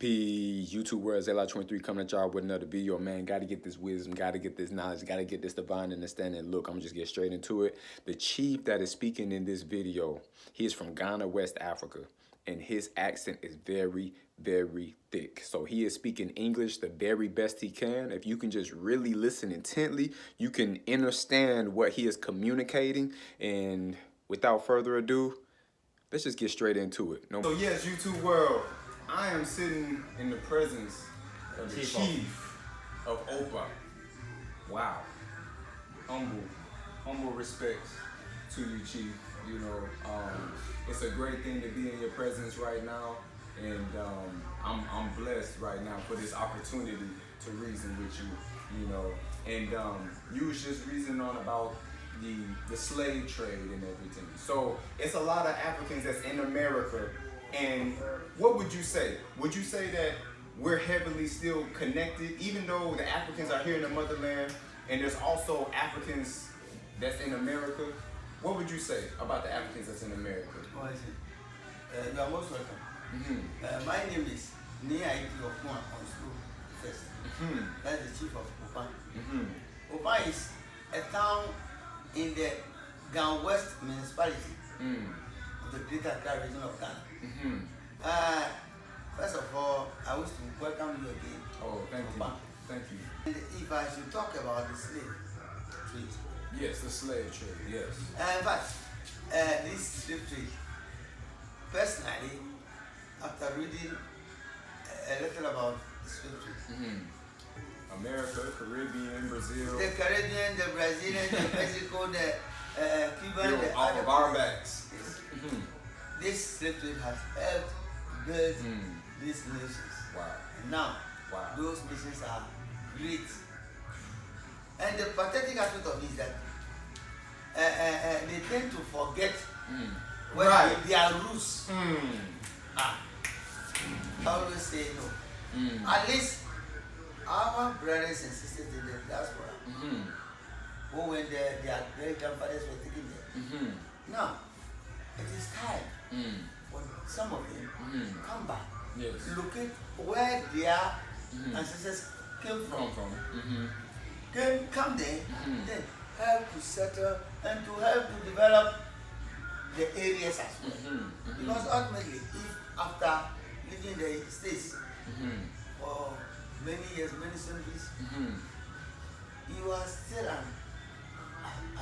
YouTube world, Zayla23 coming at y'all with another video, man. Gotta get this wisdom, gotta get this knowledge, gotta get this divine understanding. Look, I'm just get straight into it. The chief that is speaking in this video, he is from Ghana, West Africa, and his accent is very, very thick. So he is speaking English the very best he can. If you can just really listen intently, you can understand what he is communicating. And without further ado, let's just get straight into it. So yes, YouTube world, I am sitting in the presence of the chief of Opa. Wow. Humble respects to you, chief. You know, it's a great thing to be in your presence right now, and I'm blessed right now for this opportunity to reason with you. You know, and you was just reasoning on about the slave trade and everything. So it's a lot of Africans that's in America. And what would you say? Would you say that we're heavily still connected, even though the Africans are here in the motherland, and there's also Africans that's in America? What would you say about the Africans that's in America? Oh, I see. You are most welcome. My name is Nia Okuma on school first. That's the chief of Opa. Opa is a town in the Ghana West municipality of the Greater Accra region of Ghana. First of all, I wish to welcome you again. Oh, thank you. Thank you. And if I should talk about the slave trade. Yes, the slave trade, yes. In fact, this slave trade, personally, after reading a little about the slave trade, America, Caribbean, Brazil. the Caribbean, the Brazilian, the Mexico, the Cuban, the off of our backs. Yes. This slave trade has helped build these nations. Wow. And now, those nations are great. And the pathetic aspect of it is that they tend to forget where their roots are. I always say no. At least our brothers and sisters in the diaspora, who when their great grandfathers were taken there. Now, it is time for some of them come back, locate where their ancestors came from. Come there, then help to settle and to help to develop the areas as well. Because ultimately, if after living in the States for many years, many centuries, you are still an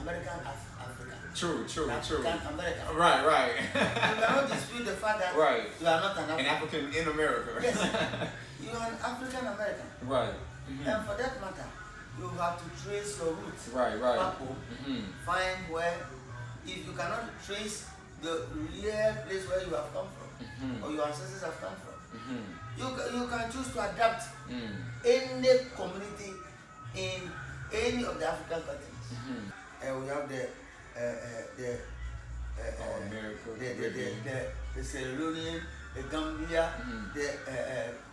American African. True. African American. Right. You cannot dispute the fact that you are not an African in America. Yes, you are an African American. Right. And for that matter, you have to trace your roots. Right. Back home, find where, if you cannot trace the real place where you have come from, or your ancestors have come from, you can choose to adapt any community in any of the African countries. We have the Sierra Leone, the Gambia, the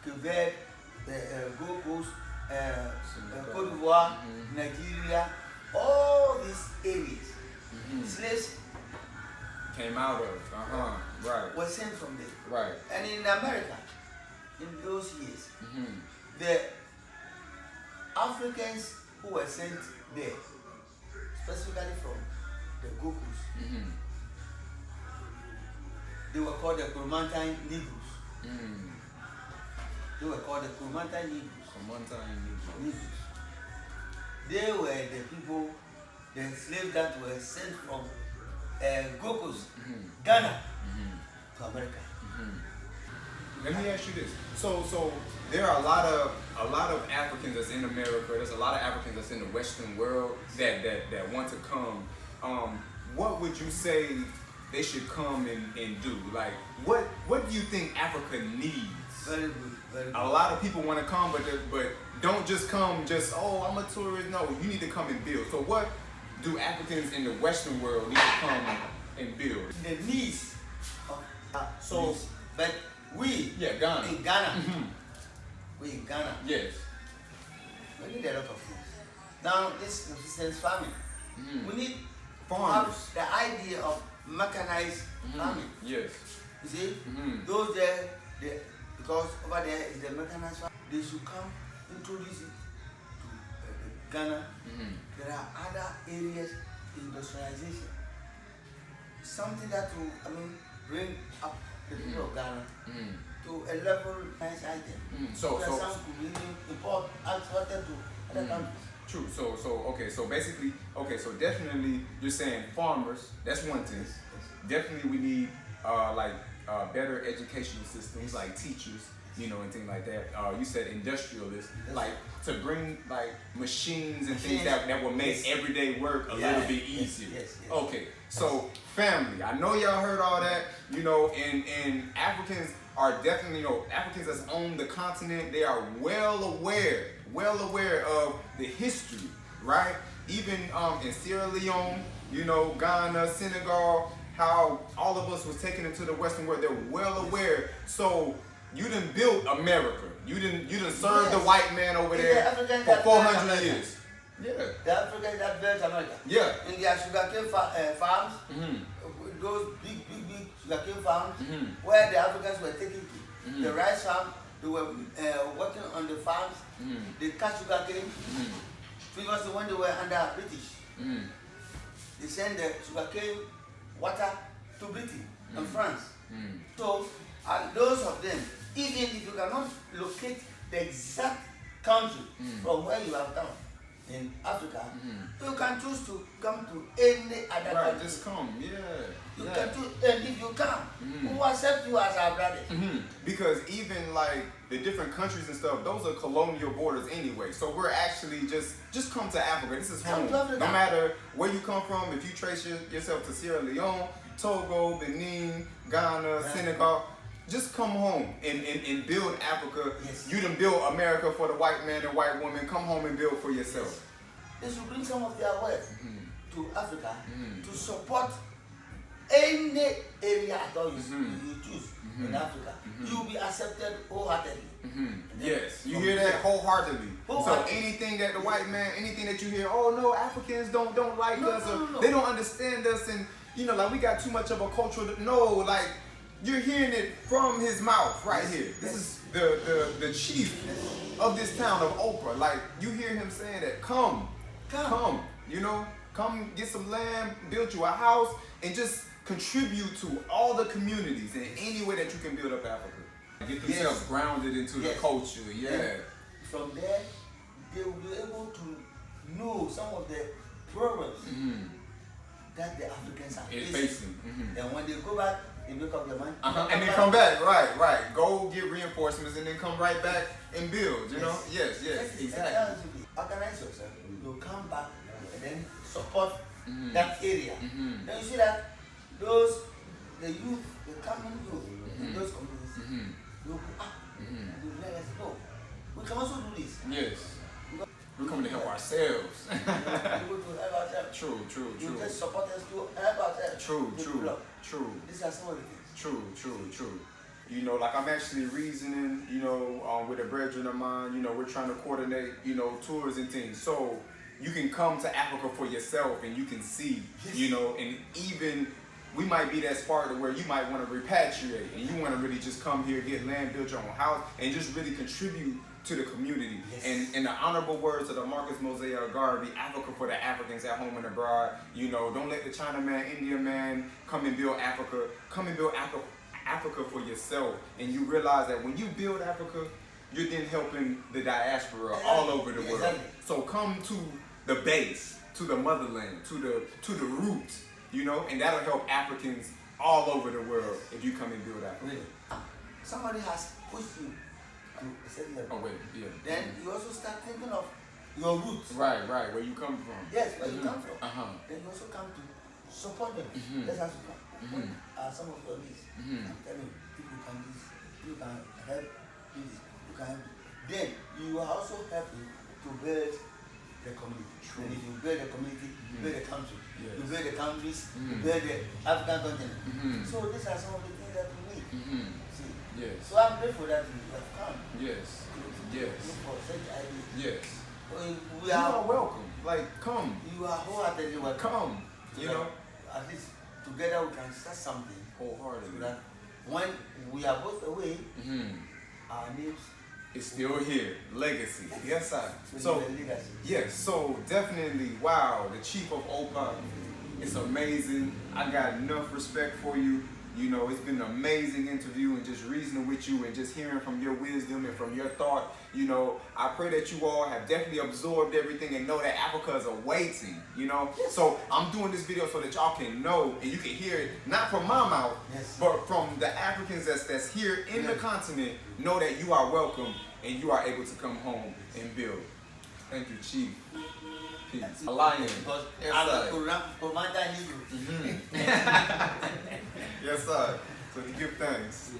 Quebec, the Gold Coast, Cote d'Ivoire, Nigeria, all these areas. Slaves came out of, were sent from there. Right. And in America, in those years, the Africans who were sent there, specifically from the Gold Coast, they were called the Coromantine Negroes. They were called the Coromantine Negroes. They were the people, the slaves that were sent from Gold Coast, Ghana, to America. Let me ask you this. So there are a lot of Africans that's in America. There's a lot of Africans that's in the Western world that want to come. What would you say they should come and do? Like, what do you think Africa needs? Very good. A lot of people want to come, but don't just come I'm a tourist. No, you need to come and build. So what do Africans in the Western world need to come and build? The needs of but we Ghana. in Ghana, Yes. we need a lot of things. Now this subsistence farming, we need farmers. To have the idea of mechanized farming. Yes. You see, those there, because over there is the mechanized farm. They should come introduce it to Ghana. There are other areas industrialization. Something that will, bring up the people of Ghana to a level nice item. So some could really import exported to other countries. True. So basically, so definitely you're saying farmers. That's one thing. Yes. Definitely we need better educational systems like teachers, and things like that. You said industrialists, like to bring like machines and things that will make everyday work a little bit easier. Yes. Okay, so family, I know y'all heard all that, and Africans are definitely, Africans that's on the continent, they are well aware of the history, right? Even in Sierra Leone, Ghana, Senegal, how all of us was taken into the Western world, they're well aware. So you done built America. You done served the white man over there for 400 years. Yeah. The Africans that built America. Yeah. In their sugarcane farms, those big sugarcane farms, where the Africans were taken to. The rice farm, they were working on the farms. They cut sugarcane. Previously, when they were under British, they sent the sugarcane water to Britain and France. So, those of them, even if you cannot locate the exact country from where you have come in Africa, you can choose to come to any other country. Just come, You can choose, and if you come, who accept you as our brother? Because even like the different countries and stuff, those are colonial borders anyway. So we're actually just come to Africa. This is home. No matter where you come from, if you trace yourself to Sierra Leone, Togo, Benin, Ghana, Senegal, just come home and build Africa. Yes. You done build America for the white man and white woman. Come home and build for yourself. They should bring some of their wealth to Africa to support any area at all you choose in Africa. You will be accepted wholeheartedly. Yes, you hear that wholeheartedly. So anything that the white man, anything that you hear, oh no, Africans don't like us, or they don't understand us, and like we got too much of a culture. No, like you're hearing it from his mouth right here. This is the chief of this town of Oprah. Like you hear him saying that, come, come get some land, build you a house, and just contribute to all the communities in any way that you can build up Africa. Get themselves grounded into the culture, And from there, they will be able to know some of the problems that the Africans are facing. And when they go back, they make up their mind. And then come back, right. Go get reinforcements and then come right back and build, Yes, exactly. Organize yourself. You come back and then support that area. Then you see that the youth, the coming youth in those communities, you realize, no, we can also do this. Yes. We're coming to help ourselves. We able to help ourselves. True. You just support us to help ourselves. True. These are some of the things. True. Like I'm actually reasoning, with a brethren of mine, we're trying to coordinate, tours and things. So you can come to Africa for yourself and you can see, and even we might be that Sparta where you might want to repatriate and you want to really just come here, get land, build your own house, and just really contribute to the community. And in the honorable words of the Marcus Mosiah Garvey, Africa for the Africans at home and abroad, don't let the China man, India man come and build Africa. Come and build Africa for yourself. And you realize that when you build Africa, you're then helping the diaspora all over the world. So come to the base, to the motherland, to the roots, and that'll help Africans all over the world if you come and build Africa. Really? Somebody has pushed you to a certain level. Oh wait, yeah. Then you also start thinking of your roots. Right, where you come from. Yes, where you come from. Then you also come to support them. That's how you come. What are some of your needs? I'm telling you, if you can do this, you can help do this, you can help. Then you are also helping to build the community. And if you build the community, you build the country. You build the countries, you build the African continent. So these are some of the things that we need. See? Yes. So I'm grateful that you have come. Yes. Look for such ideas. Yes. We you are welcome. Like, come. You are wholeheartedly welcome. Come. At least together we can start something. Wholeheartedly. So that when we are both away, our names. It's still here. Legacy. Yes, sir. So, So, yes, so definitely, wow, the chief of OPA. It's amazing. I got enough respect for you. You know, it's been an amazing interview and just reasoning with you and just hearing from your wisdom and from your thought. You know, I pray that you all have definitely absorbed everything and know that Africa is awaiting, you know. So I'm doing this video so that y'all can know and you can hear it, not from my mouth, but from the Africans that's here in the continent, know that you are welcome and you are able to come home and build. Thank you, Chief. Peace. A lion. Because Yes, I'm sir. a commander need you. Yes, sir. So you give thanks.